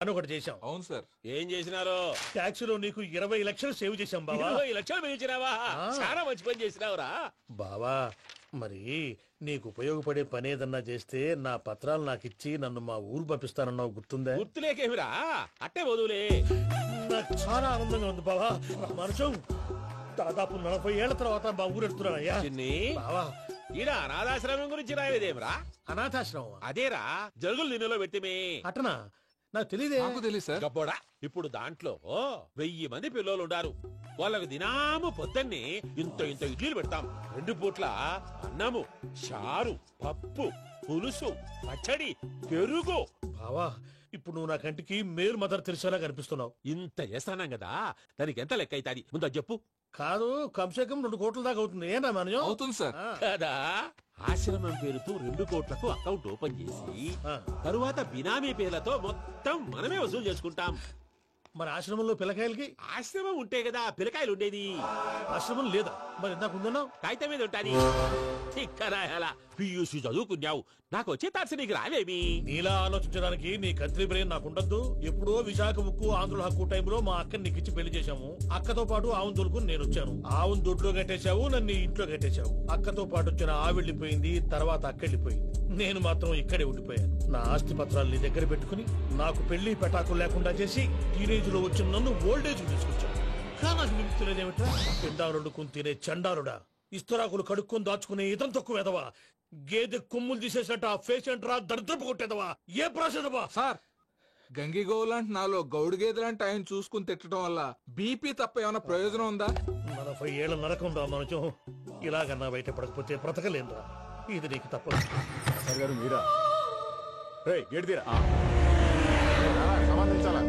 అని ఒకటి చేశాం. అవును సార్. ఏం చేసినారు? ట్యాక్సీలో నీకు 20 లక్షలు సేవ్ చేశాం బావా. 20 లక్షలు మిగిల్చినావా? చాలా మంచి పని చేసినావురా బావా. మరి నీకు ఉపయోగపడే పని ఏదన్నా చేస్తే నా పత్రాలు నాకు ఇచ్చి నన్ను మా ఊరు పంపిస్తానన్నావు, గుర్తుందా? గుర్తులేకేమిరా, అట్టే వదులే. నాకు చాలా ఆనందంగా ఉంది బావా. మనుషం దాదాపు 40 ఏళ్ల తర్వాత మా ఊరు ఎడుతున్నానయ్యా. బావా, ఈడ అనాథాశ్రమం గురించి రాయలేదేమిరా? అనాథాశ్రమం అదేరా, జరుగులు నిన్నులో పెట్టిమే. అటనా? నాకు తెలియదే. నాకు తెలియదు సార్. గబ్బోడా, ఇప్పుడు దాంట్లో 1000 మంది పిల్లలు ఉండారు. వాళ్ళకు దినాము పొద్దున్నే ఇంత ఇంత ఇడ్లీలు పెడతాం. 2 పూట్ల అన్నము, చారు, పప్పు, పులుసు, పచ్చడి, పెరుగు. బావా, ఇప్పుడు నువ్వు నా కంటికి మేరు మదర్ తెలిసేలా కనిపిస్తున్నావు. ఇంత చేస్తానం కదా, దానికి ఎంత లెక్క అవుతుంది ముందు అది చెప్పు. కాదు, కంసే కం 2 కోట్ల దాకా అవుతుంది. ఏనా మనజం? అవుతుంది సార్. కదా, ఆశ్రమం పేరుతో 2 కోట్లకు అకౌంట్ ఓపెన్ చేసి తరువాత బినామీ పేర్లతో మొత్తం మనమే వసూలు చేసుకుంటాం. మరి ఆశ్రమంలో పిల్లకాయలకి? ఆశ్రమం ఉంటే కదా పిల్లకాయలు ఉండేది. ఆశ్రమం లేదా? మరి ఇందాక ఉందన్నావు. కాగితం మీద ఉంటాది. ఇక్కడ పియూసీ చదువుకున్నావు, నాకు వచ్చే తాట్స్ నీకు రావేమి? నీలా ఆలోచించడానికి నీ కత్రి బ్రెయిన్ నాకు ఉండద్దు. ఎప్పుడో విశాఖ ఉక్కు ఆంధ్రుల హక్కు టైంలో మా అక్కని నీకిచ్చి పెళ్లి చేశాము. అక్కతో పాటు ఆవును దొడుకుని నేను వచ్చాను. ఆవును దొడ్లో కట్టేశావు, నన్ను ఇంట్లో కట్టేశావు. అక్కతో పాటు వచ్చిన ఆవిళ్ళిపోయింది, తర్వాత అక్కెళ్ళిపోయింది. నేను మాత్రం ఇక్కడే ఉండిపోయాను. నా ఆస్తి పత్రాలు నీ దగ్గర పెట్టుకుని నాకు పెళ్లి పెటాకులు లేకుండా చేసి టీనేజ్ లో వచ్చిన నన్ను ఓల్డేజ్ తీసుకొచ్చాను. కానీ నిమిత్తలేదేమిట్రా? పిండారుడుకుని తినే చండారుడా, ఇస్తరాకులు కడుక్కొని దాచుకునే ఇతం తక్కువ ఎదవా, గేదె కొమ్ములు తీసేసట పేషెంట్ రా దరిద్రపు కొట్టేదవా, ఏ ప్రాసెదవా? సార్, గంగి గోవులాంటి నాలో గౌడు గేదెలాంటి ఆయన చూసుకుని తిట్టడం వల్ల బీపీ తప్ప ఏమైనా ప్రయోజనం ఉందా? 40 ఏళ్ల నరకం రా మనచం. ఇలాగన్నా బయట పడకపోతే బ్రతకలేనురా. ఇది నీకు తప్పదు. గారు మీరా? గేట్ తీరా, సంబంధించాలా?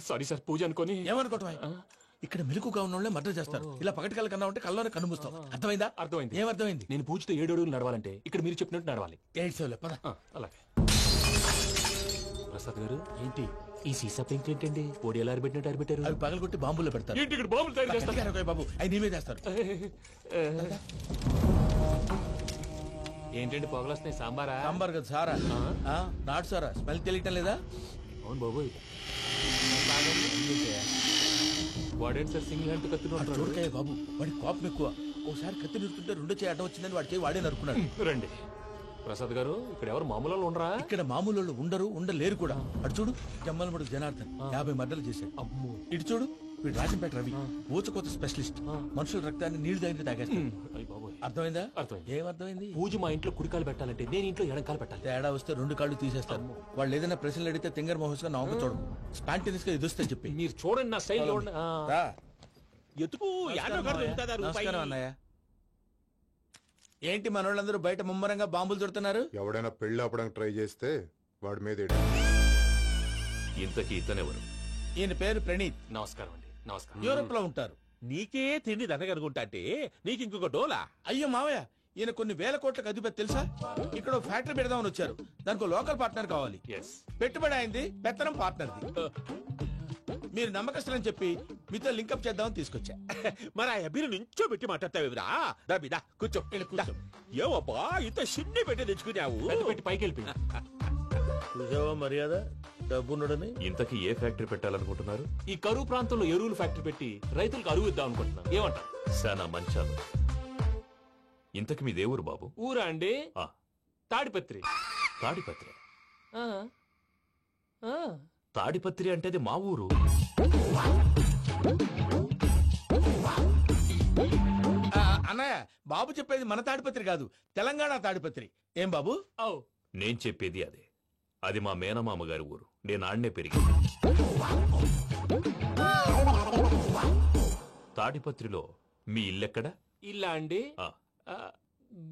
సారీ సార్, పూజ అనుకోని. ఏమనుకోవటం? ఇక్కడ మెలకుగా ఉన్న వాళ్ళే మర్డర్ చేస్తారు. ఇలా పగటి కళ్ళ కన్నా ఉంటే కళ్ళలోనే కనుమూస్తాం. అర్థమైందా? అర్థమైంది. ఏమర్థమైంది? నేను పూజతో 7 అడుగులు నడవాలంటే ఇక్కడ మీరు చెప్పినట్టు నడవాలి. అలాగే. ప్రసాద్ గారు, ఏంటి ఈ సీసా పెంకులు ఏంటండి? ఓడి ఎలా అరబెట్టినట్టు అరబెట్టారు? అవి పగలగొట్టి బాంబుల్లో పెడతారు. ఏంటి ఇక్కడ బాంబులు తయారు చేస్తారు? బాబు, అవి నేమే చేస్తారు. ఏంటండి పొగలొస్తున్నాయి? సాంబారా? సాంబార్ కదా సారా. నాటు సారా. స్మెల్ తెలియటం లేదా? అవును బాబోయ్. వాడేంటి సార్ సింగిల్ హ్యాండ్ కత్తి చూడకాయ బాబు, వాడి కోపం ఎక్కువ. ఒకసారి కత్తి నిరుతుంటే 2 చేయి అడ్డం వచ్చిందని వాడి చేయి వాడే నరుకున్నాడు. రండి ప్రసాద్ గారు, ఇక్కడ ఎవరు మామూలు ఉండరా? ఇక్కడ మామూలు ఉండరు, ఉండలేరు కూడా. అటు చూడు, జమ్మలమడు జనార్దన్ 50 మర్డర్లు చేశాడు. అమ్మో. ఇటు చూడు, వీడు రాజంపేట రవి, ఊచకోత స్పెషలిస్ట్. మనుషుల రక్తాన్ని నీళ్లు దగ్గర తాగేస్తాడు. అర్థమైందా? అర్థమైంది. ఏమర్థమైంది? పూజ మా ఇంట్లో కుడికాలు పెట్టాలంటే నేను ఇంట్లో ఎడంకాలు పెట్టాలి. తేడా వస్తే 2 కాళ్ళు తీసేస్తారు. వాళ్ళు ఏదైనా ప్రశ్నలు అడిగితే తింగర్ మహోస్ గా నవ్వు చూడము, స్పాంటినియస్ గా ఎదుస్తే చెప్పి. మీరు చూడండి నా స్టైల్. ఎతుకు నమస్కారం అన్నయ్య. ఏంటి మనోళ్ళందరూ బయట ముమ్మరంగా బాంబులు దొరుకుతున్నారు? ఎవడైనా పెళ్లి ఆపడానికి ట్రై చేస్తే వాడి మీద. ఇంతకీ ఇతనెవరు? ఈయన పేరు ప్రణీత్. నమస్కారం అండి. నమస్కారం. యూరోప్ లో ఉంటారు. నీకే తిండి దండగనుకుంటా అంటే నీకు ఇంకొక డోలా? అయ్యో మావయ్య, ఈయన కొన్ని వేల కోట్లకు అధిపతి తెలుసా? ఇక్కడ ఫ్యాక్టరీ పెడదామని వచ్చారు. దానికి లోకల్ పార్ట్నర్ కావాలి. పెట్టుబడి అయింది, పెత్తనం పార్ట్నర్ది. మీరు నమ్మకస్తులని చెప్పి మీతో లింకప్ చేద్దామని తీసుకొచ్చా. మరి ఆ అబ్బిని నుంచో పెట్టి మాట్లాడతావురా? దాబిదా కూర్చో. ఏవబ్బా ఇంత సిన్ని పెట్టి తెచ్చుకున్నావు? పెట్టి పైకి వెళ్ళి మర్యాద డబ్బున్నడని. ఇంతకీ ఏ ఫ్యాక్టరీ పెట్టాలనుకుంటున్నారు? ఈ కరువు ప్రాంతంలో ఎరువులు ఫ్యాక్టరీ పెట్టి రైతులకు అరువు ఇద్దాం అనుకుంటున్నారు. ఏమంటారు? శానా మంచాలు. ఇంతకి మీ దేవురు బాబు? ఊరా అండి? తాడిపత్రి. తాడిపత్రి? తాడిపత్రి అంటే అది మా ఊరు. అన్నయ్య, బాబు చెప్పేది మన తాడిపత్రి కాదు, తెలంగాణ తాడిపత్రి. ఏం బాబు? నేను చెప్పేది అదే. అది మా మేనమామ గారి ఊరు. నేను ఆడనే పెరిగింది. తాడిపత్రిలో మీ ఇల్లెక్కడ? ఇల్లా అండి?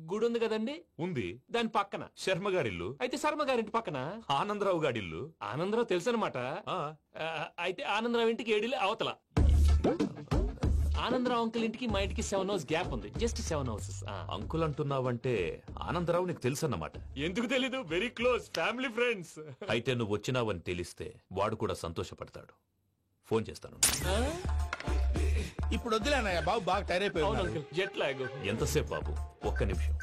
గుడి ఉంది కదండి, ఉంది. దాని పక్కన. శర్మ గారిల్లు. అయితే శర్మ గారింటి పక్కన ఆనందరావు గారిల్లు. ఆనందరావు తెలుసు అనమాట. ఆ, అయితే ఆనందరావు ఇంటికి 7 అవతల. ఆనందరావు అంకుల్ ఇంటికి మా ఇంటికి 7 హౌస్ గ్యాప్ ఉంది, జస్ట్ 7 హౌసెస్. అంకుల్ అంటున్నావంటే ఆనందరావు నీకు తెలుసన్నమాట. ఎందుకు తెలీదు, వెరీ క్లోజ్ ఫ్యామిలీ ఫ్రెండ్స్. అయితే నువ్వు వచ్చినావని తెలిస్తే వాడు కూడా సంతోషపడతాడు. ఫోన్ చేస్తాను. ఇప్పుడు వద్దులే అన్నయ్య, బాబు బాగా టైర్ అవును అయిపోయాడు. Uncle, jet lag. ఎంతసేపు బాబు? ఒక్క నిమిషం.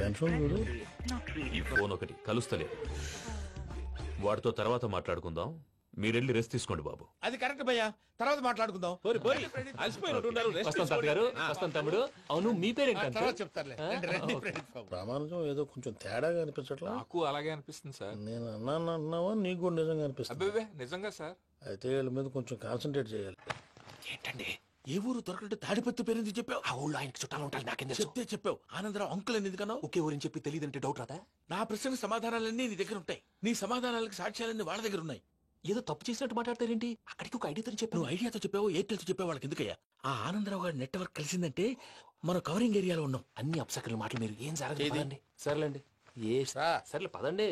టెన్షన్ చూడు. ఈ ఫోన్ ఒకటి కలుస్తలేదు. వాడితో తర్వాత మాట్లాడుకుందాం. మీరెళ్ళి రెస్ట్ తీసుకోండి బాబు. అది కరెక్ట్ భయ్యా, తర్వాత మాట్లాడుకుందాం. అలసిపోయినట్టున్నారు, rest వస్తాం తాత గారు, వస్తాం తమ్ముడు. అవును, మీ పేరేంటి తర్వాత అంకుల్? చెప్తారులే. రండి, ఫ్రెండ్స్ బాబు. ప్రామాణికం ఏదో కొంచెం తేడాగా అనిపించట్లా. నాకు అలాగే అనిపిస్తుంది సార్. నేను అన్నాను అంటున్నావా, నీకు కూడా నిజంగా అనిపిస్తుంది. అబ్బే నిజంగా సార్. అయితే వీళ్ళ మీద కొంచెం కాన్సన్ట్రేట్ చేయాలి. ఏంటండి ఏ ఊరు దొరకట్టు తాడిపత్రి పేరు ఎందుకు చెప్పావు? ఆ ఊళ్ళో ఆయనకి చుట్టాలు ఉంటారు, నాకేం తెలుసు? చెప్తే చెప్పావు. ఆనందరావు అంకుల్ అని ఎందుకన్నావు? ఒకే ఊరిని చెప్పి తెలియదంటే డౌట్ రాదా? నా ప్రశ్నకు సమాధానాలన్నీ నీ దగ్గర ఉంటాయి. నీ సమాధానాలకు సాక్ష్యాలన్నీ వాళ్ళ దగ్గర ఉన్నాయి. ఏదో తప్పు చేసినట్టు మాట్లాడతారేంటి? అక్కడికి ఒక ఐడియాతో చెప్పాను. నువ్వు ఐడియాతో చెప్పావు, ఎయిర్టెల్తో చెప్పావు, వాళ్ళకి ఎందుకయ్యా? ఆ ఆనందరావు గారి నెట్వర్క్ కలిసిందంటే మనం కవరింగ్ ఏరియాలో ఉన్నాం. అన్ని అప్సకల మాటలు మీరు ఏం ఏది? జరగదండి. సర్లేండి, సర్లే పదండి.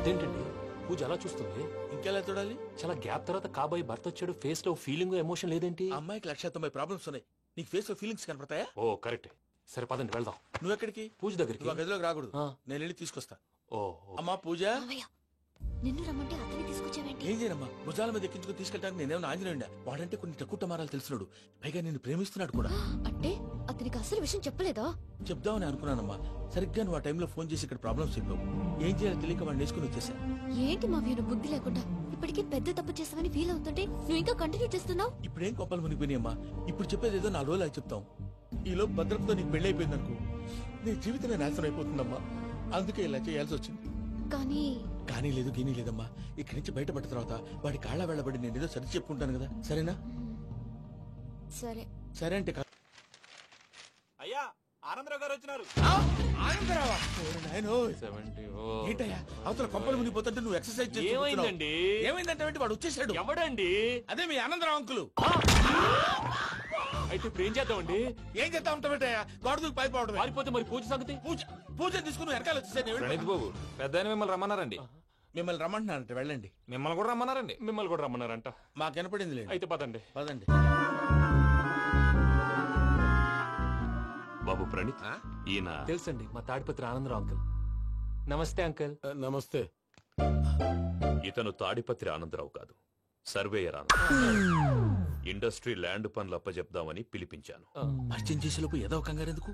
అదేంటండి పూజ అలా చూస్తుంది? ఇంకెలా చూడాలి? చాలా గ్యాప్ తర్వాత కాబోయే భర్త వచ్చాడు, ఫేస్ లో ఫీలింగ్ ఎమోషన్ లేదేంటి? ఆ అమ్మాయికి 190 ప్రాబ్లమ్స్ ఉన్నాయి. నీకు ఫేస్ లో ఫీలింగ్స్ కనపడతాయా? ఓ కరెక్ట్. సరే పదండి వెళ్దాం. నువ్వు ఎక్కడికి? పూజ దగ్గరికి. నువ్వు ఆ గదిలోకి రాకూడదు. ఆ. నేను వెళ్ళి తీసుకొస్తా. ఓ అమ్మా పూజ, మావయ్య, నిన్ను రమ్మంటే అతన్ని తీసుకొచ్చావేంటి? ఏం చేయనమ్మా? భుజాల మీద ఎక్కించుకుని తీసుకెళ్ళడానికి నేనేమన్నా ఆంజనేయుడా? వాడంటే కొన్ని తక్కువ టమారాలు తెలిసినాడు, పైగా నేను ప్రేమిస్తున్నాడు కూడా. అంటే అతనికి అసలు విషయం చెప్పలేదా? చెప్దామని అనుకున్నానమ్మా. సరిగ్గా నువ్వు ఆ టైంలో ఫోన్ చేసి ఇక్కడ ప్రాబ్లమ్స్ చెప్పావు. ఏం చేయాలో తెలియక వాడిని వేసుకుని వచ్చేసా. ఏంటి మావయ్య నువ్వు బుద్ధి లేకుండా? ఇప్పటికీ పెద్ద తప్పు చేసావని ఫీల్ అవుతుంటే నువ్వు ఇంకా కంటిన్యూ చేస్తున్నావు. ఇప్పుడేం కొప్పలు మునిగిపోయినాయమ్మా. ఇప్పుడు చెప్పేది ఏదో 4 రోజులు చెప్తాం. ఈలో భద్రతతో నీకు పెళ్లి అయిపోయింది అనుకో, నీ జీవితమే నాశనం అయిపోతుందమ్మా. అందుకే ఇలా చేయాల్సి వచ్చింది. కానీ లేదు గీనీ లేదమ్మా. ఇక్కడి నుంచి బయటపడ్డ తర్వాత వాడి కాళ్ళ వెళ్ళబడి నేను ఏదో సరి చెప్పుకుంటాను కదా, సరేనా? సరే. సరే అంటే అయ్యా, ఆనందరావు గారు వచ్చినారు. ఆనందరావా? ఓరి నాయనో. 70. ఏంటయ్యా అవతల కొంపలు మునిగిపోతుంటే నువ్వు ఎక్సర్సైజ్ చేసి ఏమైందండి? ఏమైందంటే వాడు వచ్చేసాడు. ఎవడండి? అదే మీ ఆనందరావు అంకులు. అయితే ఇప్పుడు ఏం చేద్దామండి? ఏం చేస్తా ఉంటావేటయ్యా? గోడ దూకి పైపోవడం. పారిపోతే మరి పూజ సంగతి? పూజ తీసుకుని వెనకాల వచ్చేసాను. ప్రణీత్ బాబు, పెద్ద ఆయన మిమ్మల్ని రమ్మన్నారండి. మిమ్మల్ని రమ్మంటున్నానంట, వెళ్ళండి. మిమ్మల్ని కూడా రమ్మన్నారండి. మిమ్మల్ని కూడా రమ్మన్నారంట. మాకు వినపడింది లేదు. అయితే పదండి. పదండి. బాబు ప్రణీత్, ఈయన తెలుసండి, మా తాడిపత్రి ఆనందరావు అంకుల్. నమస్తే అంకుల్. నమస్తే. ఇతను తాడిపత్రి ఆనందరావు కాదు, సర్వేయర్ ఆనందరావు. ఇండస్ట్రీ ల్యాండ్ పనులు అప్పజెప్దామని పిలిపించాను. పరిచయం చేసేలోపు ఏదో కంగారు ఎందుకు?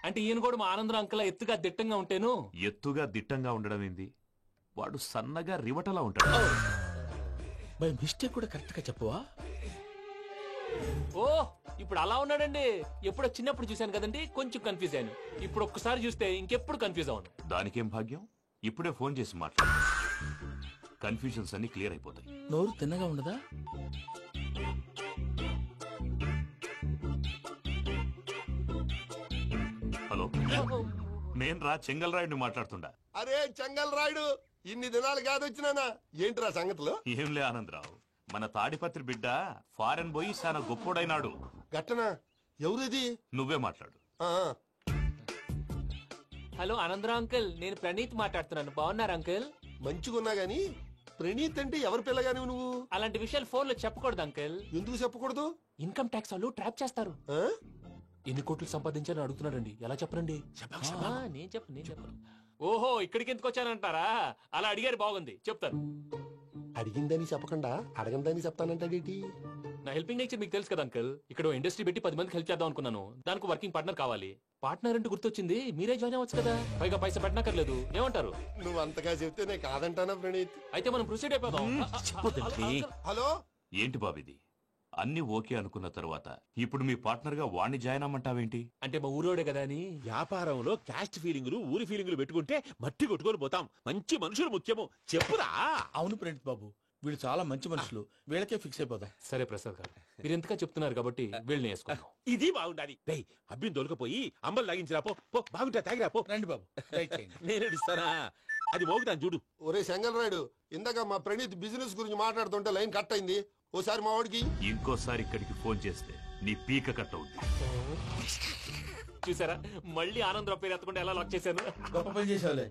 అంటే ఈయన కూడా మా ఆనందరావు అంకుల్ ఎత్తుగా దిట్టంగా ఉంటేను. ఎత్తుగా దిట్టంగా ఉండడం ఏంది? వాడు సన్నగా రివటలా ఉంటాడు. బై మిస్టేక్ కూడా కరెక్ట్ గా చెప్పవా? ఓ ఇప్పుడు అలా ఉన్నాడండి. ఎప్పుడో చిన్నప్పుడు చూశాను కదండి, కొంచెం కన్ఫ్యూజ్ అయ్యాను. ఇప్పుడు ఒక్కసారి చూస్తే ఇంకెప్పుడు కన్ఫ్యూజ్ అవును. దానికేం భాగ్యం? ఇప్పుడే ఫోన్ చేసి మాట్లాడు, కన్ఫ్యూజన్స్ అన్ని క్లియర్ అయిపోతాయి. నోరు తిన్నగా ఉండదా? హలో, నేను రా చెంగల్ రాయుడిని మాట్లాడుతుండా. అరే చెంగల్ రాయుడు, ఇన్ని దినాలు కాదు వచ్చినానా? ఏంట్రా సంగతులు? ఏంలే ఆనందరావు, మన తాడిపత్రి బిడ్డ ఫారెన్ పోయి చాలా గొప్పోడైనాడు. గట్టనా? ఎవరిది? నువ్వే మాట్లాడు. ఆ, హలో ఆనందరావు అంకుల్, నేను ప్రణీత్ మాట్లాడుతున్నాను. బాగున్నారు అంకుల్? మంచిగున్నా గాని ప్రణీత్ అంటే ఎవరి పిల్లగాని నువ్వు? అలాంటి విషయాలు ఫోన్ లో చెప్పకూడదు అంకుల్. ఎందుకు చెప్పకూడదు? ఇన్కమ్ ట్యాక్స్ వాళ్ళు ట్రాప్ చేస్తారు. ఆ? ఎన్ని కోట్లు సంపాదించాలని అడుగుతున్నారండి. ఎలా చెప్పరండి? నేను చెప్పను. ఓహో, ఇక్కడికి ఎందుకు వచ్చానంటారా? అలా అడిగారు, బాగుంది, చెప్తాను. అడిగిందని చెప్పకుండా అడగందని చెప్తానంటాడేటి? నా హెల్పింగ్ నేచర్ మీకు తెలుసు కదా అంకుల్. ఇక్కడ ఇండస్ట్రీ పెట్టి 10 మందికి హెల్ప్ చేద్దాం అనుకున్నాను. దానికి వర్కింగ్ పార్ట్నర్ కావాలి. పార్ట్నర్ అంటే గుర్తొచ్చింది, మీరే జాయిన్ అవ్వచ్చు కదా, పైగా పైసా పెట్టనక్కర్లేదు. ఏమంటారు? నువ్వు అంతగా చెప్తే నేను కాదంటానా ప్రణీత్? అయితే మనం ప్రొసీడ్ అయిపోదాం. హలో, ఏంటి బాబిది? అన్ని ఓకే అనుకున్న తర్వాత ఇప్పుడు మీ పార్ట్నర్ గా వాణ్ణి జాయిన్ అమ్మంటావేంటి? అంటే మా ఊరోడే కదా అని. వ్యాపారంలో క్యాస్ట్ ఫీలింగులు, ఊరి ఫీలింగులు పెట్టుకుంటే మట్టి కొట్టుకొని పోతాం. మంచి మనుషులు ముఖ్యము, చెప్పురా. అవును ప్రణీత్ బాబు, వీళ్ళు చాలా మంచి మనుషులు, వీళ్ళకే ఫిక్స్ అయిపోదాం. సరే ప్రసాద్ గారు, మీరు ఎంతగా చెప్తున్నారు కాబట్టి వీళ్ళని వేసుకుందాం. ఇది బాగుండాలి. డై అబ్బిని దొలకపోయి అంబలు లాగించిరా పో. పో బాగుంటా, తాగిరా పో. రండి బాబు, దయచేయండి. నేను ఇస్తానా? అది మోగుతాను చూడు. ఒరే చెంగల్ రాయుడు, ఇందాక మా ప్రణీత్ బిజినెస్ గురించి మాట్లాడుతుంటే లైన్ కట్ అయింది. ఓసారి మా వాడికి ఇంకోసారి ఇక్కడికి ఫోన్ చేస్తే నీ పీక కట్ అవుద్ది. చూసారా మళ్ళీ ఆనందరావు పేరు ఎత్తకుండా ఎలా లాక్ చేశాను. గొప్ప పని చేసావులే.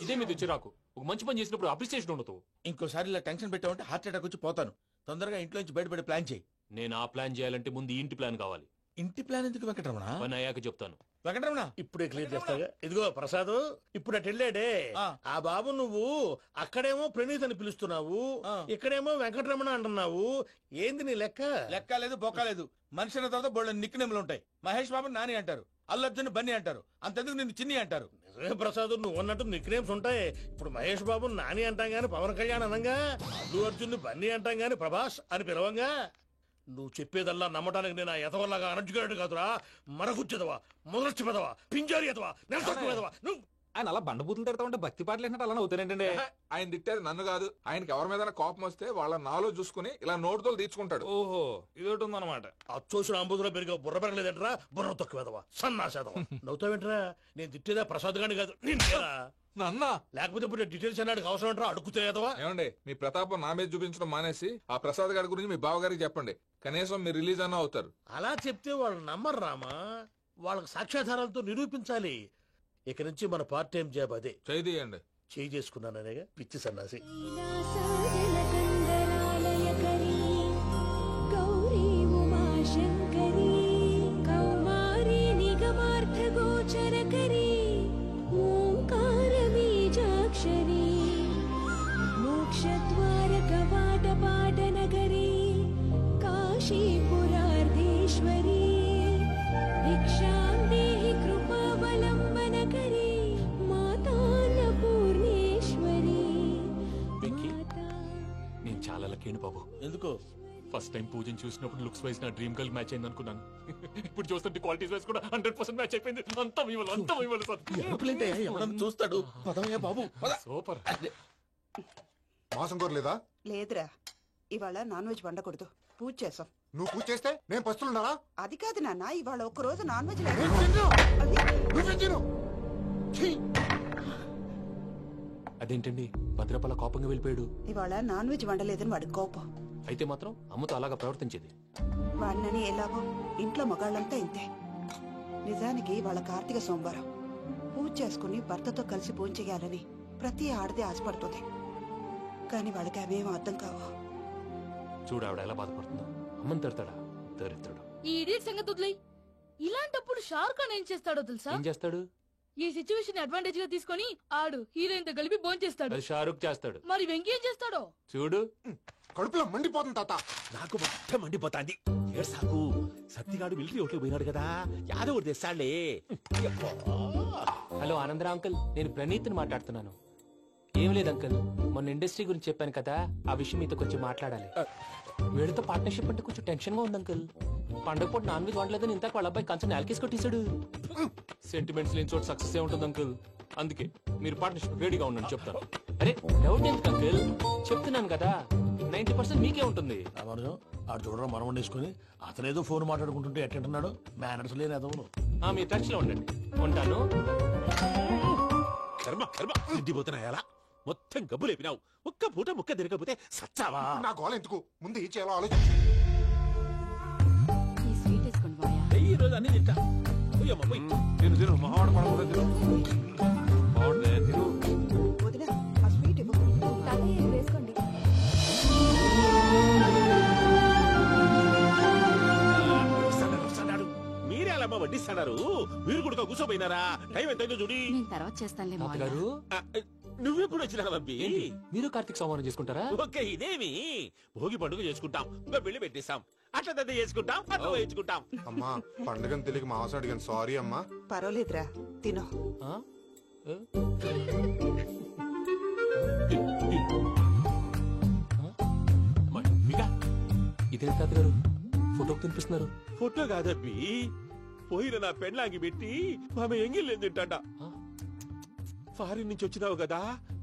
ఇదే మీద చిరాకు. ఒక మంచి పని చేసినప్పుడు అప్రిసియేషన్ ఉండదు. ఇంకోసారి ఇలా టెన్షన్ పెట్టామంటే హార్ట్ అటాక్ వచ్చి పోతాను. తొందరగా ఇంట్లో నుంచి బయటపడే ప్లాన్ చేయి. నేను ఆ ప్లాన్ చేయాలంటే ముందు ఈ ఇంటి ప్లాన్ కావాలి. ఇంటి ప్లాన్ ఎందుకు వెంకటరమణ? పని అయ్యాక చెప్తాను. వెంకటరమణ ఇప్పుడే క్లియర్ చేస్తాగా. ఇదిగో ప్రసాద్, ఇప్పుడు అటు వెళ్ళాడే ఆ బాబు, నువ్వు అక్కడేమో ప్రణీత్ అని పిలుస్తున్నావు, ఇక్కడేమో వెంకటరమణ అంటున్నావు. ఏంది నీ లెక్క? లెక్క లేదు బొక్క లేదు. మనిషి అన్న తర్వాత బోళ్ళ నిక్ నెమ్లు ఉంటాయి. మహేష్ బాబు నాని అంటారు, అల్లు అర్జున్ బన్నీ అంటారు, అంతెందుకు నిన్ను చిన్ని అంటారు. నిజమే ప్రసాద్, నువ్వు అన్నట్టు నిక్ నేమ్స్ ఉంటాయి. ఇప్పుడు మహేష్ బాబు నాని అంటాం గాని పవన్ కళ్యాణ్ అనంగా, అల్లు అర్జున్ బన్నీ అంటాం గాని ప్రభాస్ అని పిలవంగా. నువ్వు చెప్పేదల్లా నమ్మటానికి నేను ఆ ఎతవల్లాగా అనర్జుకేటెడ్ కాదురా. మరగుచ్చదవా, మొదలచ్చి పెదవా, పింజారి ఎదవా, నెలసొక్కు పెదవా. నువ్వు ఆయన అలా బండబూతులు తిడతా ఉంటే భక్తి పాటలు ఏంటంటే అలా అవుతానంటే. ఆయన తిట్టేది నన్ను కాదు, ఆయనకి ఎవరి మీద కోపం వస్తే వాళ్ళ నాలో చూసుకుని ఇలా నోటుతో తీర్చుకుంటాడు. ఓహో ఇదొకటి ఉందన్నమాట. అచ్చోసిన అంబుధులో పెరిగా బుర్ర పెరగలేదంటరా, బుర్ర తొక్కువేదవా, సన్నాసేదవా. నవ్వుతావేంట్రా? నేను తిట్టేదా ప్రసాద్ గాని కాదు, నిన్నేరా. నన్న లేకపోతే ఇప్పుడు డీటెయిల్స్ అన్నాడు అవసరం అంటారా? అడుగుతాయేదవా. ఏమండి, మీ ప్రతాపం నా మీద చూపించడం మానేసి ఆ ప్రసాద్ గారి గురించి మీ బావగారికి చెప్పండి. కనీసం మీరు రిలీజ్ అన్న అవుతారు. అలా చెప్తే వాళ్ళు నమ్మరు రామా. వాళ్ళకి సాక్ష్యాధారాలతో నిరూపించాలి. ఇక నుంచి మన పార్ట్ టైం జాబ్ అదే. చేయండి. చేయి చేసుకున్నాననేగా పిచ్చి సన్నాసి. బాబు ఎందుకు? ఫస్ట్ టైం పూజను చూసినప్పుడు లుక్స్ వైజ్ నా డ్రీమ్ గర్ల్ మ్యాచ్ అయింది అనుకున్నాను. ఇప్పుడు చూస్తుంటే క్వాలిటీస్ వైజ్ కూడా 100% మ్యాచ్ అయిపోయింది. అంతా ఇవ్వాలి సార్. ఎవడన్నా చూస్తాడు. పదవయ్యా బాబు. సూపర్. మాసం కోరలేదా? లేదురా, ఇవాళ నాన్ వెజ్ వండకూడదు. పూజ చేసాం. నువ్వు పూజ చేస్తే నేను పస్తులున్నారా? అది కాదు నాన్న, ఇవాళ ఒక్క రోజు నాన్ వెజ్ అదేంటండి భద్రపల కోపంగా వెళ్ళిపోయాడు. ఇవాళ నాన్ వెజ్ వండలేదని వాడి కోపం. అయితే మాత్రం అమ్మతో అలాగా ప్రవర్తించేది. వాడినని ఎలాగో ఇంట్లో మగాళ్ళంతా ఇంతే. నిజానికి వాళ్ళ కార్తీక సోమవారం పూజ చేసుకుని భర్తతో కలిసి పూజ చేయాలని ప్రతి ఆడది ఆశపడుతుంది. కానీ వాళ్ళకి అవేం అర్థం కావు. చూడు ఆవిడ ఎలా బాధపడుతుందో. అమ్మని తిడతాడా? దరిద్రుడు. ఈ ఇడియట్ సంగతి వదిలేయ్. ఇలాంటప్పుడు షారుఖ్ ఖాన్ ఏం చేస్తాడో తెలుసా? ఏం చేస్తాడు? ఈ సిచ్యువేషన్ అడ్వాంటేజ్ గా తీసుకొని ఆడు హీరోయిన్ తో కలిపి బోన్ చేస్తాడు. అది షారుఖ్ చేస్తాడు. మరి వెంకీ ఏం చేస్తాడో చూడు. కడుపులో మండిపోతుంది తాత. నాకు మొత్తం మండిపోతాంది. ఏడ్సాకు. సత్తిగాడు మిలిటరీ ఓట్లు పోయినాడు కదా, యాదవ్ ఒకటి తెస్తాడులే. హలో ఆనందరా అంకుల్, నేను ప్రణీత్ని మాట్లాడుతున్నాను. ఏం లేదు అంకుల్, మొన్న ఇండస్ట్రీ గురించి చెప్పాను కదా, ఆ విషయం మీతో కొంచెం మాట్లాడాలి. వీడితో పార్ట్నర్షిప్ అంటే కొంచెం టెన్షన్ గా ఉంది అంకుల్. పండుగ పూట నాన్ వెజ్ వండలేదని ఇంతకు వాళ్ళ అబ్బాయి కంచెం నేలకేసి కొట్టేశాడు. సెంటిమెంట్స్ లేని చోట సక్సెస్ ఏ ఉంటుంది అంకుల్. అందుకే మీరు పార్ట్నర్షిప్ రెడీగా ఉండండి, చెప్తాను. అరే డౌట్ ఎందుకు అంకుల్, చెప్తున్నాను కదా 90% మీకే ఉంటుంది. ఆడు చూడడం మనం వండేసుకుని అతనేదో ఫోన్ మాట్లాడుకుంటుంటే ఎట్టంటున్నాడు. మేనర్స్ లేని అదవును. మీ టచ్ లో ఉండండి, ఉంటాను. కర్మ కర్మ తిండిపోతున్నాయలా. మొత్తం గబ్బు లేపినావు. ఒక్క పూట ముక్క తిరగకపోతే సచ్చావా? నా గోల ఎందుకు, ముందు ఈ చేయాలో ఆలోచించు. ఈ స్వీట్ వేసుకోండి బాయా. ఈ రోజు అన్ని తింటా. పోయమ్మ పోయి. తిను మహావాడు పడకూడదు. తిను వదినా, ఆ స్వీట్ ఇవ్వు. తాతయ్య వేసుకోండి. మీరే అలా వడ్డిస్తున్నారు. మీరు కూడా కూర్చోపోయినారా? టైం ఎంతైందో చూడి. నేను తర్వాత చేస్తానులే మావయ్య. తాతగారు నువ్వెప్పుడు వచ్చినా బంపి? మీరు కార్తీక్ సంహారం చేసుకుంటారా? ఓకే, ఇదేమి భోగి పండుగ చేసుకుంటాం, ఇంకా పెళ్లి పెట్టేస్తాం, అట్లా దద్ద చేసుకుంటాం, అట్లా వేయించుకుంటాం. అమ్మా పండుగని తెలియక మాసం అడిగాను, సారీ అమ్మా. పర్వాలేదురా, తినో. ఇదేంటి తాతగారు ఫోటోకి తినిపిస్తున్నారు? ఫోటో కాదబ్బి, పోయిన నా పెళ్ళాంగి పెట్టి ఆమె ఎంగిల్లేం తింటాడ. ఫారిన్ నుంచి వచ్చినావు కదా,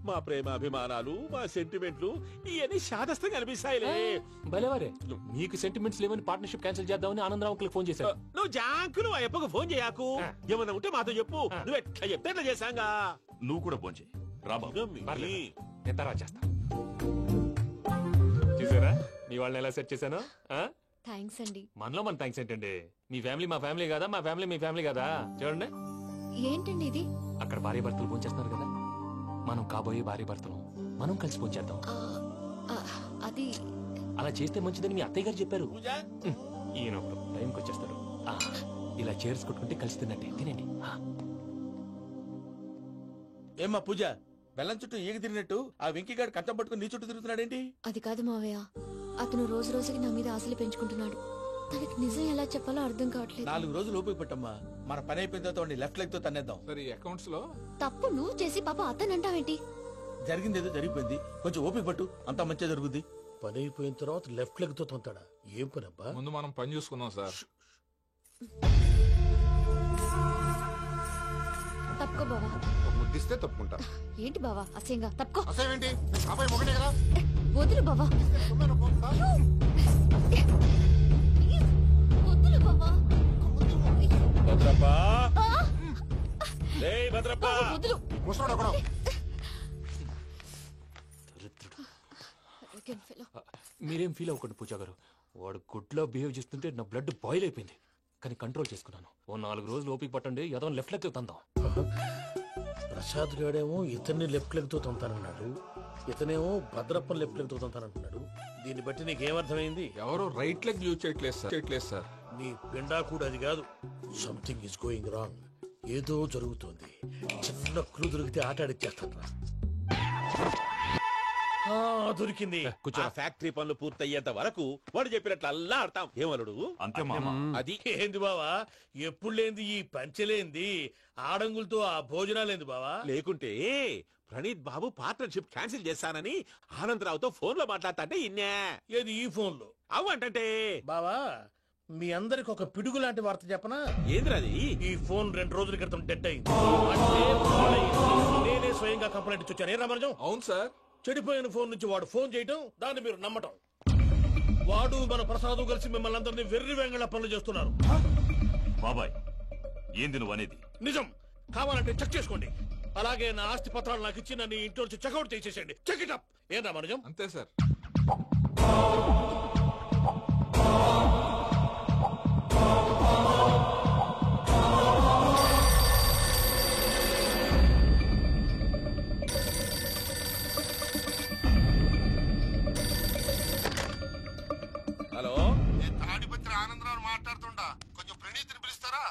మా ప్రేమ అభిమానాలు, మా సెంటిమెంట్లు ఇవన్నీ శాదస్తంగా అనిపిస్తాయిలే. భలేవారే, మీకు సెంటిమెంట్స్ లేవని పార్ట్నర్షిప్ క్యాన్సిల్ చేద్దామని ఆనందరావు అంకుల్ ఫోన్ చేశారు. నువ్వు జాంకులు అయ్యప్పకు ఫోన్ చేయకు. ఏమన్నా ఉంటే మాతో చెప్పు. నువ్వు ఎట్లా చెప్తే ఎట్లా చేశాంగా. నువ్వు కూడా ఫోన్ చేయి. రాబా పర్లేదు. నేను తర్వాత చేస్తా. చూసారా మీ వాళ్ళని ఎలా సెట్ చేశాను? థ్యాంక్స్ అండి. మనలో మన థ్యాంక్స్ ఏంటండి? మీ ఫ్యామిలీ మా ఫ్యామిలీ కదా, మా ఫ్యామిలీ మీ ఫ్యామిలీ కదా. చూడండి, ఏంటండి ఇది? అక్కడ భార్య భర్తలు పోంచేస్తున్నారు కదా, మనం కాబోయే భార్య భర్తలు మనం కలిసి పోంచేద్దాం. అది అలా చేస్తే మంచిదని మీ అత్తయ్య గారు చెప్పారు. పూజ ఈయన ఒకడు టైంకి వచ్చేస్తాడు. ఇలా చేర్స్ కొట్టుకుంటే కలిసి తిన్నట్టే. తినండి. ఏమ్మా పూజ, బెల్లం చుట్టూ ఈగ తిరిగినట్టు ఆ వెంకీగాడు కంచం పట్టుకుని నీ చుట్టూ తిరుగుతున్నాడేంటి? అది కాదు మావయ్య, అతను రోజు రోజుకి నా మీద ఆశలు పెంచుకుంటున్నాడు. తనకి నిజం ఎలా చెప్పాలో అర్థం కావట్లేదు. 4 రోజులు ఓపిక పట్టమ్మా, మన పని అయిపోయిన తర్వాత లెఫ్ట్ లెగ్ తో తన్నేద్దాం. సరే అకౌంట్స్ లో తప్పు నువ్వు చేసి పాప అతను అంటావేంటి? జరిగింది ఏదో జరిగిపోయింది, కొంచెం ఓపిక పట్టు, అంతా మంచిగా జరుగుద్ది. పని అయిపోయిన తర్వాత లెఫ్ట్ లెగ్ తో తొంతాడా? ఏం పని అబ్బా? ముందు మనం పని చూసుకుందాం సార్. తప్పుకో బావా. ఒక ముద్దిస్తే తప్పుకుంటా. ఏంటి బావా అసహ్యంగా? తప్పుకో. అసేమేంటి? అబ్బాయి మొగనే కదా. వదులు బావా. వదులు బావా. భద్రప్పా, రేయ్ భద్రప్పా, వదులు. ముసరాడు ఒకడు. మీరేం ఫీల్ అవ్వకండి పూజా గారు. వాడు గుడ్లో బిహేవ్ చేస్తుంటే నా బ్లడ్ బాయిల్ అయిపోయింది, కానీ కంట్రోల్ చేసుకున్నాను. ఓ 4 రోజులు ఓపిక పట్టండి, ఏదో లెఫ్ట్ లెగ్ తందాం. ప్రసాద్ గాడేమో ఇతన్ని లెఫ్ట్ లెగ్ తో తొంతానన్నాడు, ఇతనేమో భద్రప్పని లెఫ్ట్ లెగ్ తో తొంతానంటున్నాడు. దీన్ని బట్టి నీకేమర్థమైంది? ఎవరు రైట్ లెగ్ యూజ్ చేయట్లేదు సార్. నీ పిండా కూడా అది కాదు. Something is going wrong. ఏదో జరుగుతోంది. చిన్న క్లూ దొరికితే ఆట ఆడిచ్చేస్తాను రా. దొరికింది. ఆ ఫ్యాక్టరీ పనులు పూర్తయ్యేంత వరకు వాడు చెప్పినట్లు అల్లా ఆడతాం. ఏమలుడు? అంతే మామ. అది ఏంది బావా, ఎప్పుడు లేంది ఈ పంచలేంది, ఆడంగులతో ఆ భోజనాలేంది బావా? లేకుంటే ప్రణీత్ బాబు పార్ట్నర్షిప్ క్యాన్సిల్ చేస్తానని ఆనందరావుతో ఫోన్ లో మాట్లాడతాంటే ఇన్నే. ఏది ఈ ఫోన్ లో? అవ్వంటే బావా, మీ అందరికి ఒక పిడుగు లాంటి వార్త చెప్పనా? ఏంద్రది? ఈ ఫోన్ 2 రోజుల క్రితం డెడ్ అయింది. అంటే పాడైంది. నేనే స్వయంగా కంప్లైంట్ ఇచ్చి వచ్చాను. ఏ రామరాజం? అవును సార్. చెడిపోయిన ఫోన్ నుంచి వాడు ఫోన్ చేయటం, దాన్ని మీరు నమ్మటం. వాడు మన ప్రసాదు కలిసి మిమ్మల్ని అందరినీ వెర్రి వెంగళ పనులు చేస్తున్నారు. బాబాయ్, ఏంది నువ్వు అనేది? నిజం. కావాలంటే చెక్ చేసుకోండి. అలాగే నా ఆస్తి పత్రాలు నాకు ఇచ్చి నన్ను ఇంట్లో నుంచి చెక్అౌట్ చేసేసండి. Check it up. ఏం రామరాజం? అంతే సార్. హలో, నేను తాడిపత్రి ఆనందరావు మాట్లాడుతుండా, కొంచెం ప్రణీతిని పిలుస్తారా?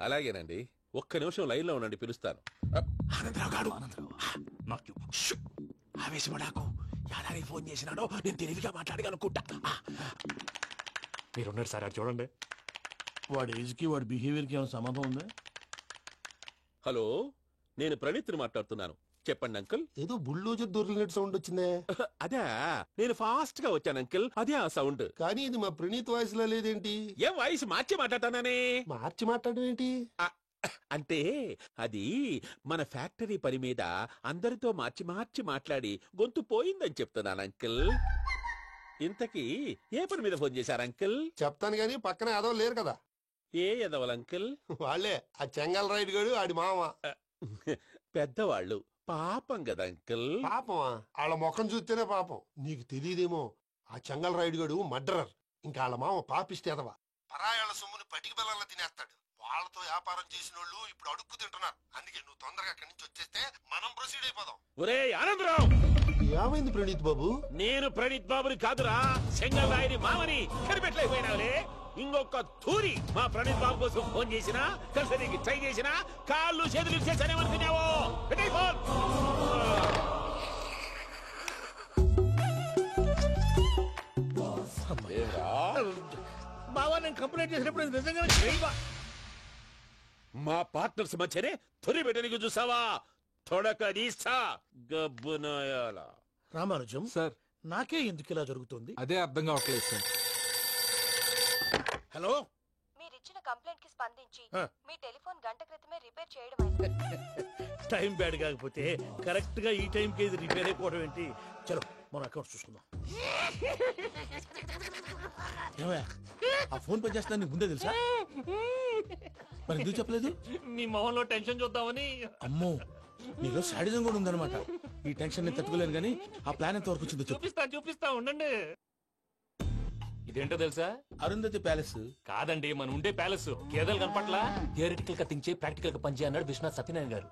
అలాగేనండి. ఒక్క నిమిషం లైన్ లో ఉండండి, పిలుస్తాను. ఆనందరావు గాడు ఆవేశపడాకు. యాదానికి ఫోన్ చేసినాడో నేను తెలివిగా మాట్లాడగలనుకుంటా. మీరున్నారు సార్, అది చూడండి. వాడి ఏజ్ కి వాడి బిహేవియర్ కి ఏమైనా సంబంధం ఉందా? హలో, నేను ప్రణీత్ని మాట్లాడుతున్నాను. చెప్పండి అంకుల్. ఏదో బుల్డోజర్ దొరికినట్టు సౌండ్ వచ్చిందే. అదే, నేను ఫాస్ట్ గా వచ్చాను అంకుల్. అదే ఆ సౌండ్. కానీ ఇది మా ప్రణీత్ వాయిస్ లో లేదేంటి? ఏం వాయిస్ మార్చి మాట్లాడతాననే? మార్చి మాట్లాడడం ఏంటి? అంటే అది మన ఫ్యాక్టరీ పని మీద అందరితో మార్చి మార్చి మాట్లాడి గొంతు పోయిందని చెప్తున్నాను అంకుల్. ఇంతకీ ఏ పని మీద ఫోన్ చేశారు అంకుల్? చెప్తాను గానీ పక్కన ఏదో లేరు కదా. ఏ ఎదవలు అంకుల్? వాళ్ళే ఆ చెంగల్ రైడ్ గడు ఆడి మామ. పెద్దవాళ్ళు. పాపం కదా అంకుల్. పాపమా? వాళ్ళ ముఖం చూస్తేనే పాపం. నీకు తెలియదేమో, ఆ చెంగల్ రైడ్ గడు మర్డరర్. ఇంకా వాళ్ళ మామ పాపిస్తేదవా. పరాయాళ్ళ సొమ్ముని పటికి బెల్లంలో తినేస్తాడు. వాళ్ళతో వ్యాపారం చేసిన వాళ్ళు ఇప్పుడు అడుక్కు తింటున్నారు. అందుకే నువ్వు తొందరగా అక్కడి నుంచి వచ్చేస్తే మనం ప్రొసీడ్ అయిపోదాం. ఒరే ఆనందరావు, ఏమైంది ప్రణీత్ బాబు? నేను ప్రణీత్ బాబుని కాదురా, సెంగల్ రాయని మామని కనిపెట్టలేకపోయినావులే. ఇంకొక తూరి మా ప్రణీత్ బాబు కోసం ఫోన్ చేసినా, కలిసి ట్రై చేసినా కాళ్ళు చేతులు ఇచ్చేసానేమనుకున్నావో. బావా, నేను కంప్లైంట్ చేసినప్పుడు ఇది నిజంగానే మా పార్ట్నర్స్ మధ్యనే తొలి పెట్టడానికి చూసావా? తొడక నీస్తా గబ్బునాయాల. రామానుజం సార్, నాకే ఎందుకు ఇలా జరుగుతుంది? అదే అర్థం కావట్లేదు సార్. హలో, మీరిచ్చిన కంప్లైంట్ కి స్పందించి ఆ. మీ టెలిఫోన్ గంట క్రితమే రిపేర్ చేయడం. టైం బ్యాడ్ కాకపోతే కరెక్ట్ గా ఈ టైం కి ఇది రిపేర్ అయిపోవడం ఏంటి? చలో మన అకౌంట్ చూసుకుందాం. ఏమయ్యా, ఆ ఫోన్ పని చేస్తున్నా నీకు ముందే తెలుసా? మరి ఎందుకు చెప్పలేదు? మీ మొహంలో టెన్షన్ చూద్దామని. అమ్మో, నీలో సాడిజం కూడా ఉందన్నమాట. ఈ టెన్షన్ ని తట్టుకోలేను కానీ ఆ ప్లాన్ ఎంత వరకు వచ్చిందో చెప్పు. చూపిస్తా ఉండండి. ఇదేంటో తెలుసా? అరుంధతి ప్యాలెస్ కాదండి, మనం ఉండే ప్యాలెస్. గేదెలు కనపట్లా? థియరిటికల్ గా థింక్ చేయి, ప్రాక్టికల్ గా పనిచేయ అన్నాడు విశ్వనాథ్ సత్యనారాయణ గారు.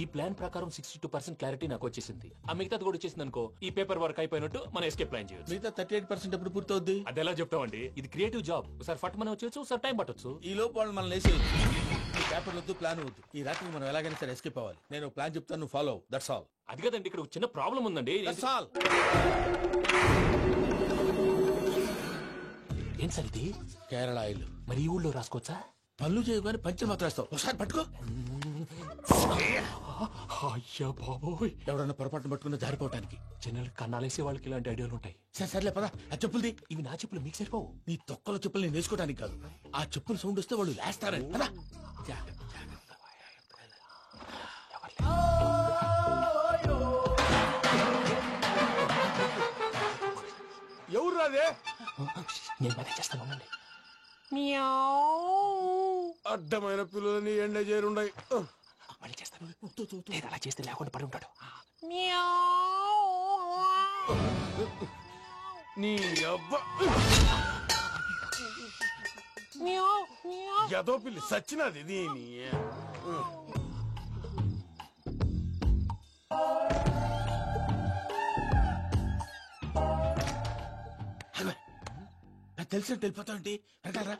ఈ ప్లాన్ ప్రకారం 62% క్లారిటీ నాకు వచ్చేసింది. ఆ మిగతాది కూడా వచ్చేసింది అనుకో, ఈ పేపర్ వర్క్ అయిపోయినట్టు మనం ఎస్కేప్ ప్లాన్ చేయొచ్చు. మిగతా 38% ఎప్పుడు పూర్తవుద్ది? అది ఎలా చెప్తామండి? ఇది క్రియేటివ్ జాబ్. ఒకసారి ఫట్ మనం వచ్చేయచ్చు, ఒకసారి టైం పట్టొచ్చు. ఈ లోపు వాళ్ళు మనం లేసేయచ్చు. ఈ పేపర్ వద్దు, ప్లాన్ వద్దు. ఈ రాత్రి మనం ఎలాగైనా సరే ఎస్కేప్ అవ్వాలి. నేను ప్లాన్ చెప్తాను, నువ్వు ఫాలో. That's all. అది కదండి, ఇక్కడ ఒక చిన్న ప్రాబ్లం ఉందండి. That's all. ఏం సార్ ఇది? కేరళ ఆయిల్. మరి ఈ ఊళ్ళో రాసుకోవచ్చా? పళ్ళు చేయవు కానీ పంచర్ మాత్రం వేస్తావు. ఒకసారి పట్టుకో. అయ్యా బాబోయ్, ఎవడన్నా పొరపాటున పట్టుకున్న జారిపోవటానికి. జనరల్ కన్నాలేసే వాళ్ళకి ఇలాంటి ఐడియాలు ఉంటాయి. సర్లే పదా. ఆ చెప్పులది. ఇవి నా చెప్పులు, మీకు సరిపోవు. నీ తొక్కల చెప్పులు నేను వేసుకోవడానికి కాదు, ఆ చెప్పులు సౌండ్ వస్తే వాళ్ళు లేస్తారని. పదా. ఎవరు రాదే? నేను మేనేజ్ చేస్తాను, ఉండండి. అడ్డమైన పిల్లలని ఎండ చేరుండయి. మళ్ళీ చేస్తాను. లేదు, అలా చేస్తే లేకుండా పడి ఉంటాడు. నీ అబ్బ ఎదో పిల్లి సచ్చినది దీని. తెలిసినట్టు వెళ్ళిపోతావంటే వెనకాలరా.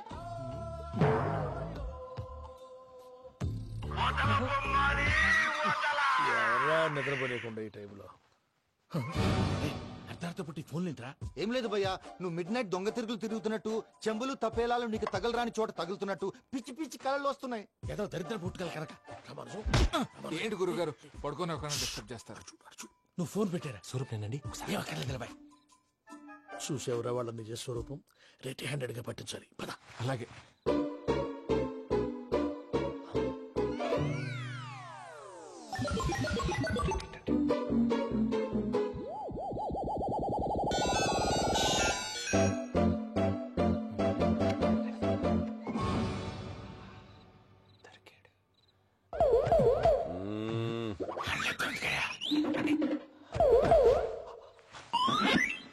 ఎవరా నిద్రపోలేకుండా ఈ టైంలో? అర్ధార్థ పుట్టి ఫోన్ లేంట్రా. ఏం లేదు భయ్యా, నువ్వు మిడ్ నైట్ దొంగ తిరుగులు తిరుగుతున్నట్టు, చెంబులు తపేలాలు నీకు తగలరాని చోట తగులుతున్నట్టు పిచ్చి పిచ్చి కళలు వస్తున్నాయి. ఏదో దరిద్ర పుట్టుకల కనుక. ఏంటి గురుగారు పడుకొని ఒక డిస్టర్బ్ చేస్తారు? నువ్వు ఫోన్ పెట్టారా? స్వరూప్ నేనండి. నిలబాయ్. చూసేవరా వాళ్ళ నిజ స్వరూపం. రెట్టి హ్యాండెడ్ గా పట్టించాలి. పద. అలాగే.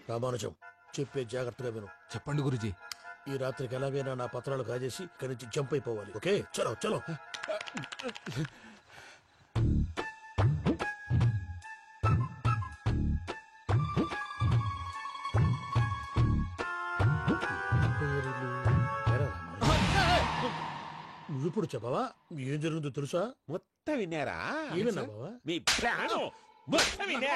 రామానుజం, చెప్పే జాగ్రత్తగా విను. చెప్పండి గురుజీ. ఈ రాత్రికి ఎలాగైనా నా పత్రాలు కాజేసి ఇక్కడి నుంచి జంప్ అయిపోవాలి. ఓకే, చలో చలో. నువ్విప్పుడు చెప్పవా ఏం జరుగుతుందో తెలుసా? మొత్తం విన్నారా? ఏమన్నా బావా? మీ ప్రాణం మొత్తం విన్నా.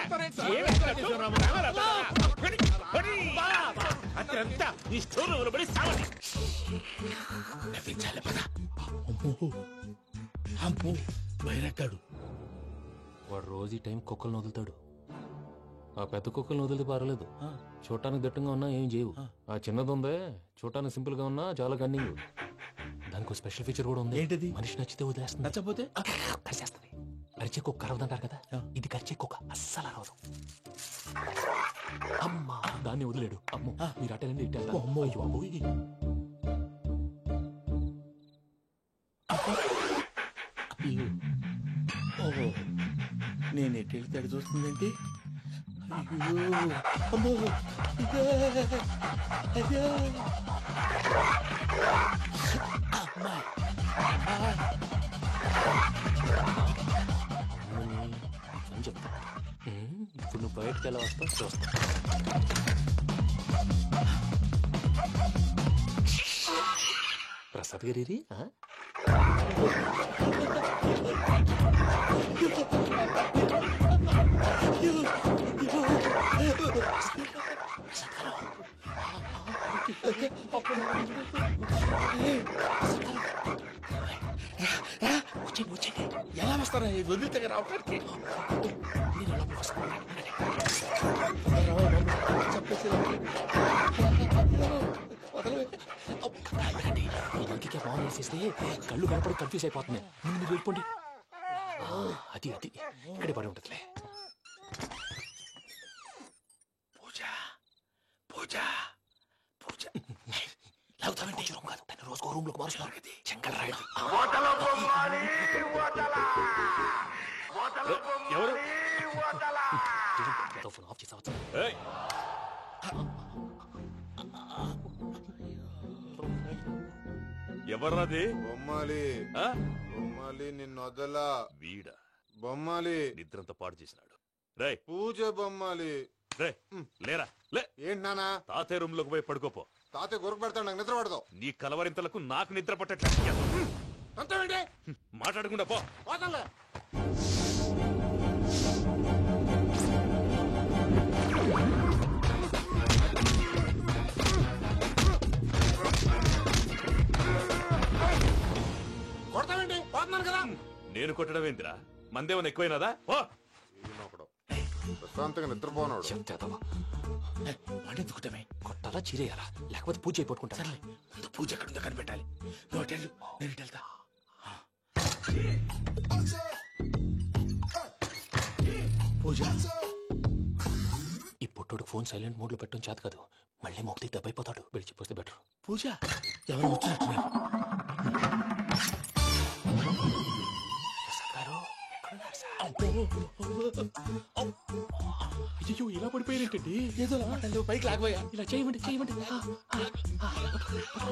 అత్యంతా ఈ స్టోర్ పడి సావండి. నవ్వించాలి. పద. అమ్మో బైరక్కాడు. వాడు రోజు ఈ టైం కుక్కలను వదులుతాడు. ఆ పెద్ద కుక్కలను వదిలితే పర్వాలేదు, చూడటానికి దట్టంగా ఉన్నా ఏం చేయవు. ఆ చిన్నది ఉందే, చూడటానికి సింపుల్ గా ఉన్నా చాలా కన్నింగ్. దానికి స్పెషల్ ఫీచర్ కూడా ఉంది. ఏంటిది? మనిషి నచ్చితే వదిలేస్తుంది, నచ్చపోతే కరిచేస్తుంది. కరిచే కుక్క అరవదంటారు కదా, ఇది కరిచే కుక్క అస్సలు అరవదు. అమ్మా, దాన్ని వదిలేడు. అమ్మో, మీరు అటెండి ఇట్టే. అమ్మో, ఓహో, నేను ఎటు వెళ్తే అటు చూస్తుందేంటి? అయ్యో, అమ్మో, అయ్యో, ఇప్పుడు నువ్వు బయటకు ఎలా వస్తావు చూస్తా. ప్రసాద్ గారి ఎలా వస్తారా వదిలితే రావడానికి? ఫోన్ వేసేస్తే కళ్ళు కనపడి కన్ఫ్యూజ్ అయిపోతున్నాయి. మీరు వెళ్ళిపోండి. అది అది ఇక్కడే పడి ఉంటుందిలే. పూజ పూజ పూజ లాగుతామంటే రూమ్ కాదు, తన రోజుకో రూమ్ లోకి మారుస్తున్నారు కదా. చెంగల్ రాయుడు ఎవరు ఫోన్ ఆఫ్ చేసావచ్చు. ఏయ్! ఎవర్రాది? బొమ్మాలి ఆ? బొమ్మాలి నిన్ను వదలా. వీడ బొమ్మాలి నిద్రంతా పాడు చేసినాడు. రేయ్ పూజ బొమ్మాలి. రే లేరా లే. ఏంటి నానా? తాతయ్య రూమ్ లోకి పోయి పడుకోపో. తాతయ్య గురకు పెడతాడు, నాకు నిద్ర పడదు. నీ కలవరింతలకు నాకు నిద్ర పట్టట్లేదు. అంతేంటి? మాట్లాడకుండా పో. పోతాలే. కొడతావేంటి? పోతున్నాను కదా. నేను కొట్టడం ఏంటిరా? మందేమన్నా ఎక్కువైనదా? ఓ ఈయనొకడు ప్రశాంతంగా నిద్రపోనాడు. వాడెందుకుంటామే? కొట్టాలా చీరేయాలా లేకపోతే పూజ అయిపోట్టుకుంటా. ముందు పూజ ఎక్కడుందో కనిపెట్టాలి. నువ్వు అటెళ్ళు, నేను ఇటు వెళ్తా. పూజ ఈ పుట్టోడు ఫోన్ సైలెంట్ మోడ్ లో పెట్టడం చేత కాదు. మళ్ళీ మొక్కి దెబ్బైపోతాడు. విడిచిపోతే బెటర్. పూజ ఎవరు వచ్చినట్టున్నారు? అయ్యో ఇలా పడిపోయినట్టండి. ఏదో మాటలు పైకి లాగబోయా. ఇలా చేయమండి చేయమండి.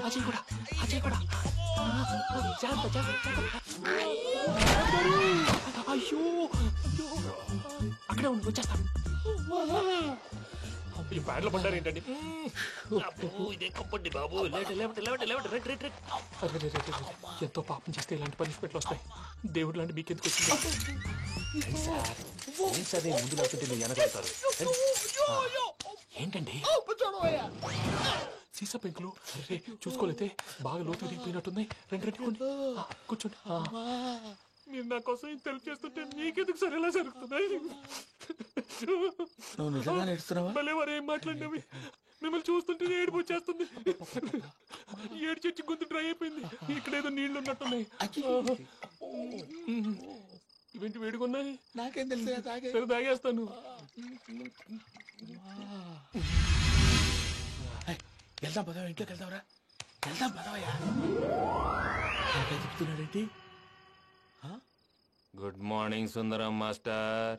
అజయ్ కూడా అజయ్ కూడా జాగ్రత్త జాగ్రత్త. అయ్యో అక్కడే ఉండి వచ్చేస్తాను. ఈ బ్యాడ్లో పడ్డారు ఏంటండి? ఎంతో పాపం చేస్తే ఇలాంటి పనిష్మెంట్లు వస్తాయి. దేవుడు లాంటి మీకెందుకు వచ్చింది? సరే ముందు లేకుంటే మీరు వెనకడతారు. ఏంటండి సీసా పెంకులు? అరే చూసుకోలేతే బాగా లోతు దిగిపోయినట్టున్నాయి. రెండు రెండు కూర్చోండి. మీరు నా కోసం ఇంత హెల్ప్ చేస్తుంటే మీకెందుకు సరే ఎలా జరుగుతున్నాయి? నువ్వు నిజంగా నేర్చుతున్నావా? మళ్ళీ వారు ఏం మాట్లాడినవి మిమ్మల్ని చూస్తుంటే ఏడుపు వచ్చేస్తుంది. ఏడు చెట్టు గొంతు డ్రై అయిపోయింది. ఇక్కడ ఏదో నీళ్లు ఉన్నట్టున్నాయి. ఇవేంటి వేడుకున్నాయి? నాకేం తెలుసు, తాగే. సరే తాగేస్తాను. వెళ్దాం పదవా, ఇంట్లోకి వెళ్దాంరా. వెళ్దాం పదవయ్యా. చెప్తున్నాడేంటి? గుడ్ మార్నింగ్ సుందరం మాస్టర్.